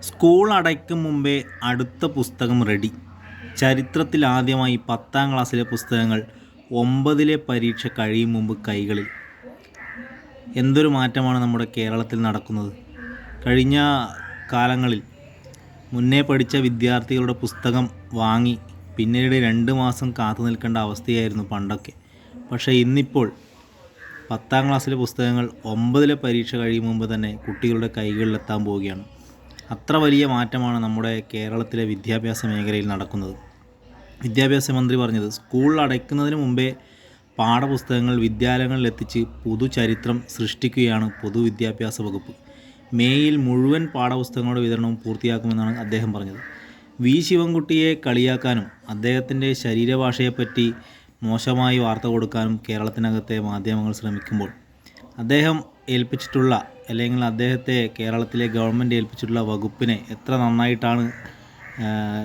School അടയ്ക്കും മുമ്പേ അടുത്ത പുസ്തകം റെഡി. ചരിത്രത്തിൽ ആദ്യമായി 10ാം ക്ലാസ്സിലെ പുസ്തകങ്ങൾ 9ലെ പരീക്ഷ കഴിയും മുമ്പ് കൈകളിൽ. എന്തൊരു മാറ്റമാണ് നമ്മുടെ കേരളത്തിൽ നടക്കുന്നത്. കഴിഞ്ഞ കാലങ്ങളിൽ മുന്നേ പഠിച്ച വിദ്യാർത്ഥികളുടെ പുസ്തകം വാങ്ങി പിന്നീട് 2 മാസം കാത്തു നിൽക്കേണ്ട അവസ്ഥയായിരുന്നു പണ്ടൊക്കെ. പക്ഷേ ഇന്നിപ്പോൾ 10ാം ക്ലാസ്സിലെ പുസ്തകങ്ങൾ 9ലെ പരീക്ഷ കഴിയും മുമ്പ് തന്നെ കുട്ടികളുടെ കൈകളിലെത്താൻ പോവുകയാണ്. അത്ര വലിയ മാറ്റമാണ് നമ്മുടെ കേരളത്തിലെ വിദ്യാഭ്യാസ മേഖലയിൽ നടക്കുന്നത്. വിദ്യാഭ്യാസ മന്ത്രി പറഞ്ഞത്, സ്കൂൾ അടയ്ക്കുന്നതിന് മുമ്പേ പാഠപുസ്തകങ്ങൾ വിദ്യാലയങ്ങളിലെത്തിച്ച് പുതുചരിത്രം സൃഷ്ടിക്കുകയാണ് പൊതുവിദ്യാഭ്യാസ വകുപ്പ്. മേയിൽ മുഴുവൻ പാഠപുസ്തകങ്ങളുടെ വിതരണവും പൂർത്തിയാക്കുമെന്നാണ് അദ്ദേഹം പറഞ്ഞത്. വി ശിവൻകുട്ടിയെ കളിയാക്കാനും അദ്ദേഹത്തിൻ്റെ ശരീരഭാഷയെപ്പറ്റി മോശമായി വാർത്ത കൊടുക്കാനും കേരളത്തിനകത്തെ മാധ്യമങ്ങൾ ശ്രമിക്കുമ്പോൾ അദ്ദേഹം ഏൽപ്പിച്ചിട്ടുള്ള അല്ലെങ്കിൽ അദ്ദേഹത്തെ കേരളത്തിലെ ഗവൺമെൻറ് ഏൽപ്പിച്ചിട്ടുള്ള വകുപ്പിനെ എത്ര നന്നായിട്ടാണ്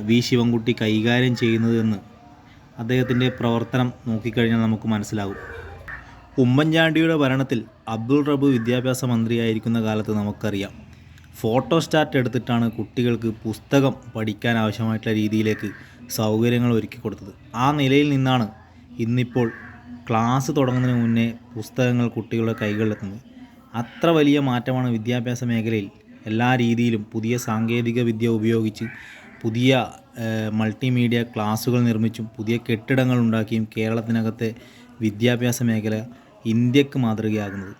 വി ശിവൻകുട്ടി കൈകാര്യം ചെയ്യുന്നതെന്ന് അദ്ദേഹത്തിൻ്റെ പ്രവർത്തനം നോക്കിക്കഴിഞ്ഞാൽ നമുക്ക് മനസ്സിലാകും. ഉമ്മൻചാണ്ടിയുടെ ഭരണത്തിൽ അബ്ദുൾ റബ്ബ് വിദ്യാഭ്യാസ മന്ത്രിയായിരിക്കുന്ന കാലത്ത് നമുക്കറിയാം, ഫോട്ടോസ്റ്റാറ്റ് എടുത്തിട്ടാണ് കുട്ടികൾക്ക് പുസ്തകം പഠിക്കാൻ ആവശ്യമായിട്ടുള്ള രീതിയിലേക്ക് സൗകര്യങ്ങൾ ഒരുക്കി കൊടുത്തത്. ആ നിലയിൽ നിന്നാണ് ഇന്നിപ്പോൾ ക്ലാസ് തുടങ്ങുന്നതിന് മുന്നേ പുസ്തകങ്ങൾ കുട്ടികളുടെ കൈകളിലെത്തുന്നത്. അത്ര വലിയ മാറ്റമാണ് വിദ്യാഭ്യാസ മേഖലയിൽ. എല്ലാ രീതിയിലും പുതിയ സാങ്കേതിക വിദ്യ ഉപയോഗിച്ച് പുതിയ മൾട്ടിമീഡിയ ക്ലാസ്സുകൾ നിർമ്മിച്ചും പുതിയ കെട്ടിടങ്ങൾ ഉണ്ടാക്കിയും കേരളത്തിനകത്തെ വിദ്യാഭ്യാസ മേഖല ഇന്ത്യക്ക് മാതൃകയാകുന്നത്.